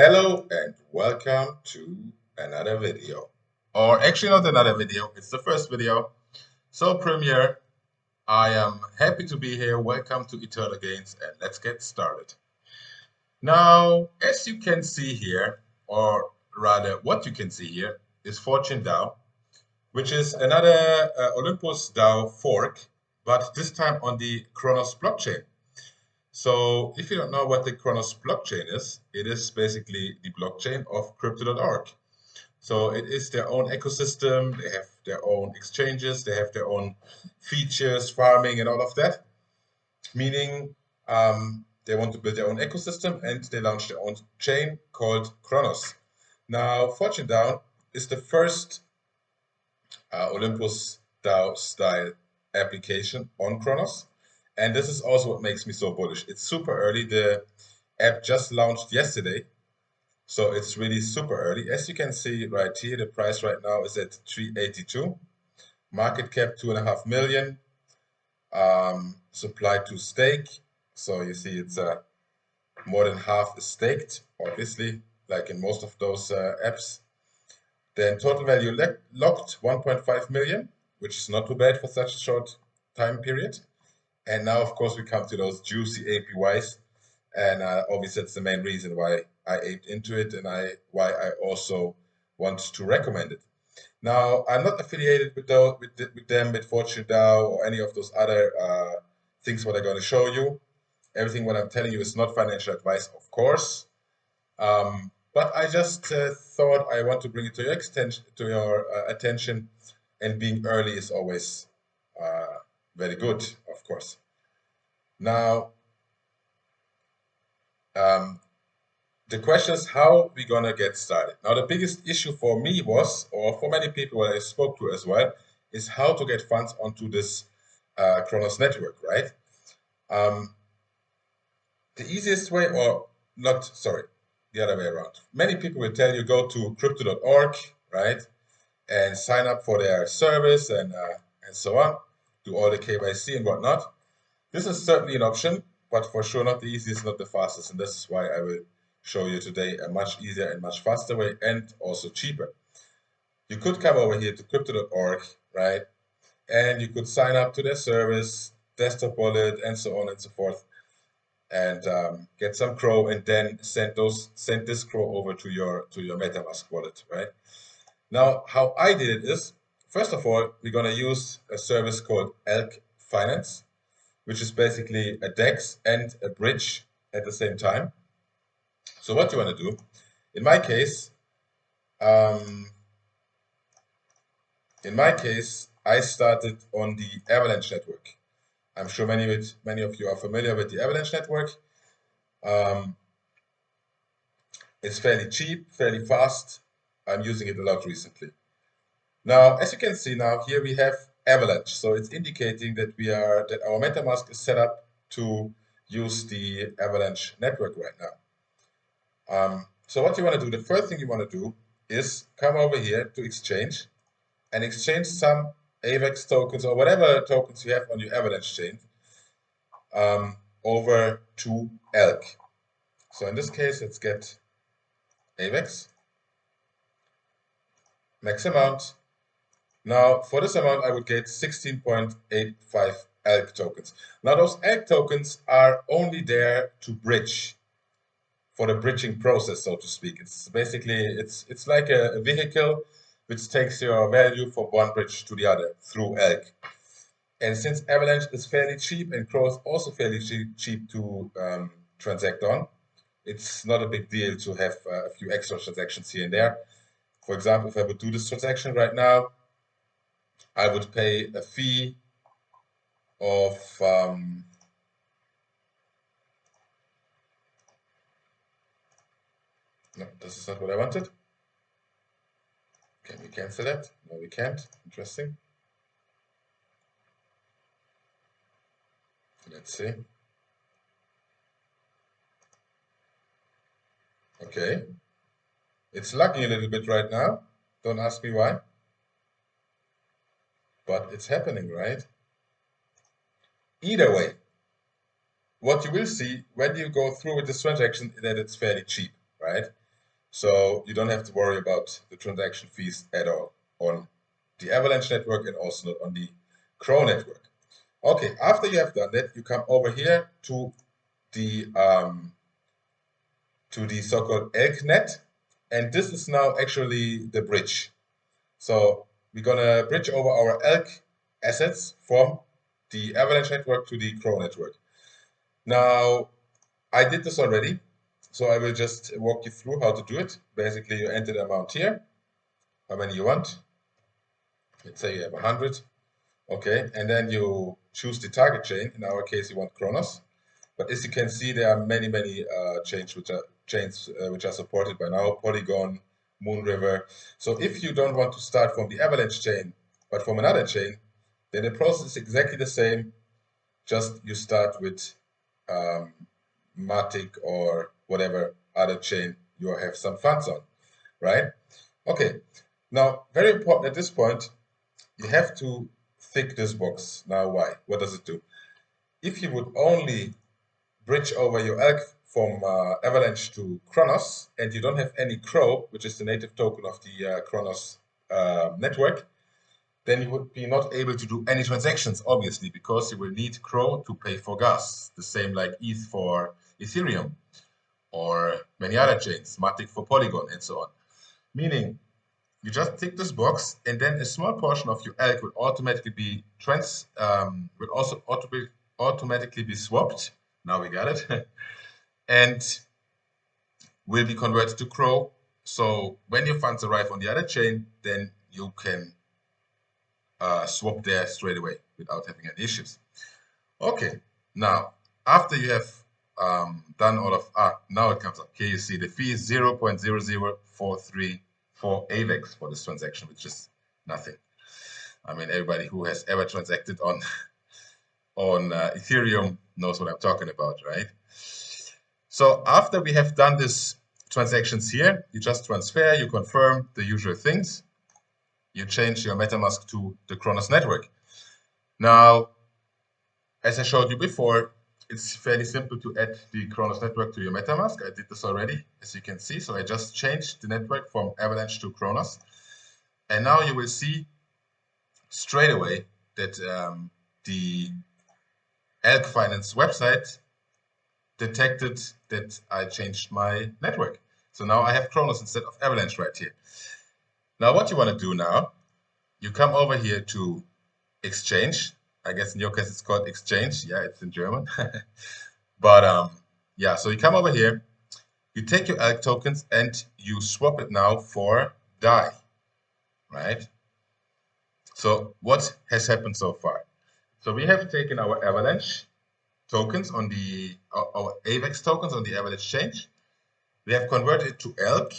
Hello and welcome to another video. Or actually not another video, it's the first video. So Premier, I am happy to be here. Welcome to Eternal Gains and let's get started. Now, as you can see here, or rather what you can see here, is Fortune DAO, which is another Olympus DAO fork, but this time on the Cronos blockchain. So if you don't know what the Cronos blockchain is, it is basically the blockchain of Crypto.org. So it is their own ecosystem, they have their own exchanges, they have their own features, farming and all of that, meaning they want to build their own ecosystem and they launched their own chain called Cronos. Now, Fortune DAO is the first Olympus DAO style application on Cronos. And this is also what makes me so bullish. It's super early. The app just launched yesterday. So it's really super early. As you can see right here, the price right now is at 382. Market cap 2.5 million. Supply to stake. So you see it's more than half is staked, obviously, like in most of those apps. Then total value locked 1.5 million, which is not too bad for such a short time period. And now, of course, we come to those juicy APYs. And obviously, that's the main reason why I aped into it and why I also want to recommend it. Now, I'm not affiliated with them, with Fortune DAO or any of those other things what I'm going to show you. Everything what I'm telling you is not financial advice, of course. But I just thought I want to bring it to your attention, and being early is always very good, of course. Now, the question is how we're gonna get started. Now, the biggest issue for me was, or for many people I spoke to as well, is how to get funds onto this Cronos network, right? The easiest way, or not, sorry, the other way around. Many people will tell you go to crypto.org, right, and sign up for their service and so on, do all the KYC and whatnot. This is certainly an option, but for sure not the easiest, not the fastest, and this is why I will show you today a much easier and much faster way, and also cheaper. You could come over here to crypto.org, right, and you could sign up to their service, desktop wallet, and so on and so forth, and get some CRO, and then send this CRO over to your MetaMask wallet, right? Now, how I did it is, first of all, we're gonna use a service called Elk Finance, which is basically a DEX and a bridge at the same time. So what you want to do, in my case, I started on the Avalanche network. I'm sure many of you are familiar with the Avalanche network. It's fairly cheap, fairly fast. I'm using it a lot recently. Now, as you can see now, here we have Avalanche. So it's indicating that our MetaMask is set up to use the Avalanche network right now. So what you want to do, the first thing you want to do is come over here to exchange and exchange some AVAX tokens or whatever tokens you have on your Avalanche chain over to Elk. So in this case, let's get AVAX, max amount. Now, for this amount, I would get 16.85 ELK tokens. Now, those ELK tokens are only there to bridge, for the bridging process, so to speak. It's basically, it's like a vehicle which takes your value from one bridge to the other through ELK. And since Avalanche is fairly cheap and CRO is also fairly cheap to transact on, it's not a big deal to have a few extra transactions here and there. For example, if I would do this transaction right now, I would pay a fee of no, this is not what I wanted. Can we cancel that? No, we can't. Interesting. Let's see. Okay. It's lagging a little bit right now. Don't ask me why. But it's happening, right? Either way, what you will see when you go through with this transaction is that it's fairly cheap, right? So you don't have to worry about the transaction fees at all on the Avalanche network and also not on the Crow network. Okay, after you have done that, you come over here to the so-called EggNet, and this is now actually the bridge. So we're gonna bridge over our Elk assets from the Avalanche network to the Crow network. Now, I did this already, so I will just walk you through how to do it. Basically, you enter the amount here, how many you want. Let's say you have 100. Okay, and then you choose the target chain. In our case, you want Cronos. But as you can see, there are many chains which are supported by now: Polygon, Moonriver. So if you don't want to start from the Avalanche chain, but from another chain, then the process is exactly the same. Just you start with Matic or whatever other chain you have some funds on, right? Okay. Now, very important at this point, you have to tick this box. Now, why? What does it do? If you would only bridge over your Elk from Avalanche to Cronos, and you don't have any Crow, which is the native token of the Cronos network, then you would be not able to do any transactions, obviously, because you will need Crow to pay for gas. The same like ETH for Ethereum, or many other chains, Matic for Polygon, and so on. Meaning, you just tick this box, and then a small portion of your Elk will automatically be automatically be swapped. Now we got it, and will be converted to Crow. So when your funds arrive on the other chain, then you can swap there straight away without having any issues. Okay, now after you have done all of now it comes up. Here you see the fee is 0.00434 AVAX for this transaction, which is nothing. I mean, everybody who has ever transacted on Ethereum knows what I'm talking about, right? So after we have done this transactions here, you just transfer, you confirm the usual things, you change your MetaMask to the Cronos network. Now, as I showed you before, it's fairly simple to add the Cronos network to your MetaMask. I did this already, as you can see. So I just changed the network from Avalanche to Cronos. And now you will see straight away that the Elk Finance website detected that I changed my network. So now I have Cronos instead of Avalanche right here. Now what you want to do now, you come over here to exchange. I guess in your case it's called exchange. Yeah, it's in German. But yeah, so you come over here, you take your Elk tokens and you swap it now for DAI, right? So what has happened so far? So we have taken our Avalanche tokens on the our AVAX tokens on the Avalanche exchange. We have converted it to Elk.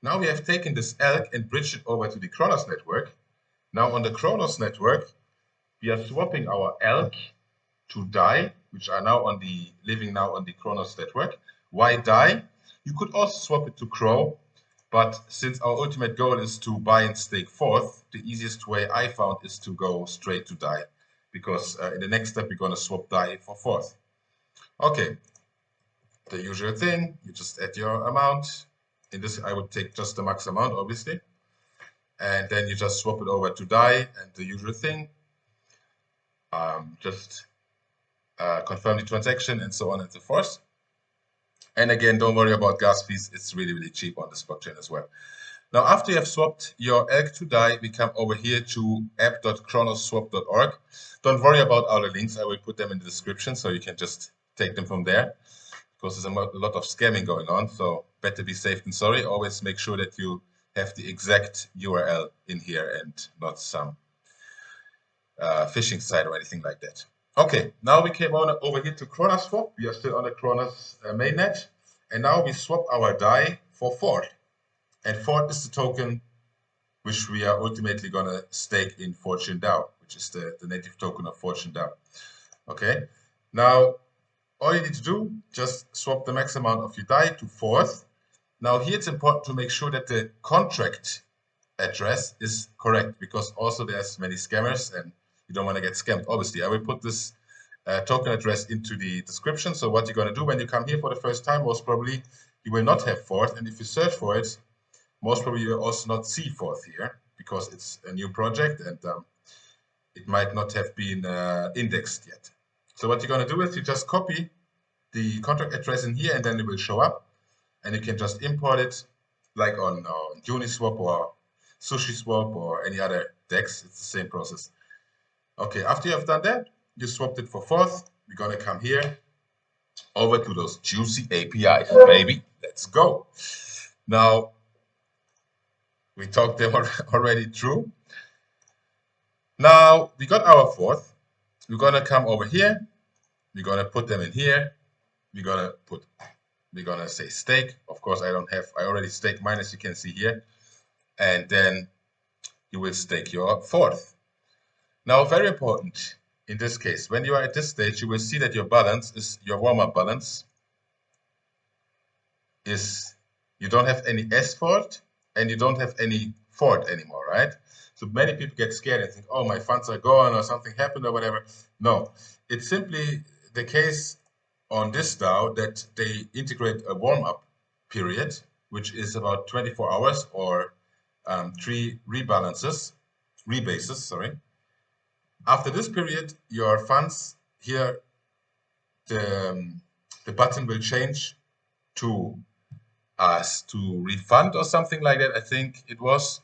Now we have taken this Elk and bridged it over to the Cronos network. Now on the Cronos network, we are swapping our Elk to DAI, which are now living now on the Cronos network. Why DAI? You could also swap it to Crow, but since our ultimate goal is to buy and stake Forth, the easiest way I found is to go straight to DAI, because in the next step we're going to swap DAI for Forth. Okay, the usual thing, you just add your amount. In this, I would take just the max amount, obviously, and then you just swap it over to DAI, and the usual thing. Just confirm the transaction and so on and so forth. And again, don't worry about gas fees. It's really cheap on this blockchain as well. Now, after you have swapped your Elk to DAI, we come over here to app.chronoswap.org. Don't worry about all the links. I will put them in the description so you can just take them from there, because there's a lot of scamming going on. So better be safe than sorry. Always make sure that you have the exact URL in here and not some phishing site or anything like that. Okay, now we came over here to Chronoswap. We are still on the Cronos mainnet, and now we swap our DAI for Forth. And Forth is the token which we are ultimately going to stake in Fortune DAO, which is the native token of Fortune DAO. Okay, now all you need to do, just swap the max amount of your DAI to Forth. Now here it's important to make sure that the contract address is correct, because also there's many scammers and you don't want to get scammed. Obviously, I will put this token address into the description. So what you're going to do when you come here for the first time, most probably you will not have Forth. And if you search for it, most probably you will also not see Forth here because it's a new project and it might not have been indexed yet. So what you're going to do is you just copy the contract address in here and then it will show up. And you can just import it like on Uniswap or SushiSwap or any other DEX. It's the same process. Okay, after you have done that, you swapped it for Forth. We're going to come here over to those juicy APIs, baby. Let's go. Now, we talked them already through. Now, we got our Forth. We're going to come over here. We're going to put them in here. We're going to say stake. Of course, I already staked mine, as you can see here. And then you will stake your Forth. Now, very important in this case, when you are at this stage, you will see that your balance is your warm-up balance is you don't have any S Forth and you don't have any Forth anymore, right? So many people get scared and think, oh, my funds are gone or something happened or whatever. No, it's simply the case on this DAO that they integrate a warm-up period, which is about 24 hours or 3 rebases. After this period, your funds here, the button will change to refund or something like that, I think it was.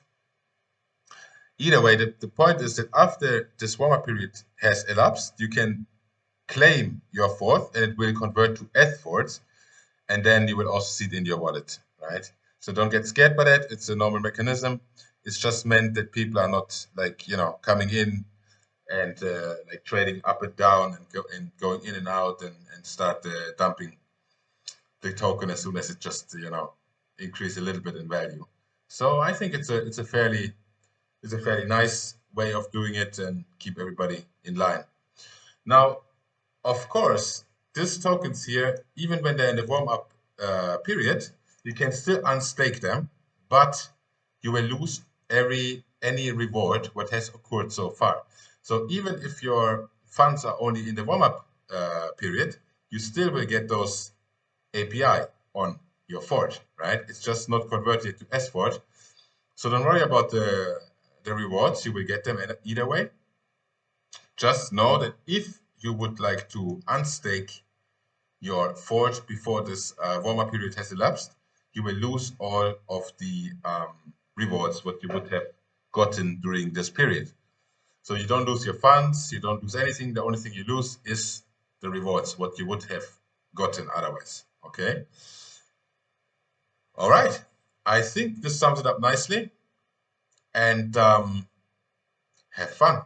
Either way, the point is that after this warm-up period has elapsed, you can claim your Forth and it will convert to ETH Forth, and then you will also see it in your wallet, right? So don't get scared by that. It's a normal mechanism. It's just meant that people are not like, coming in and like trading up and down and going in and out and start dumping the token as soon as it just increase a little bit in value. So I think it's a fairly nice way of doing it and keep everybody in line. Now, of course, these tokens here, even when they're in the warm-up period, you can still unstake them, but you will lose any reward what has occurred so far. So even if your funds are only in the warm-up period, you still will get those API on your Forth, right? It's just not converted to S Forth. So don't worry about the rewards. You will get them either way. Just know that if you would like to unstake your Forth before this warm-up period has elapsed, you will lose all of the rewards what you would have gotten during this period. So you don't lose your funds, you don't lose anything. The only thing you lose is the rewards, what you would have gotten otherwise. Okay. All right. I think this sums it up nicely. And have fun.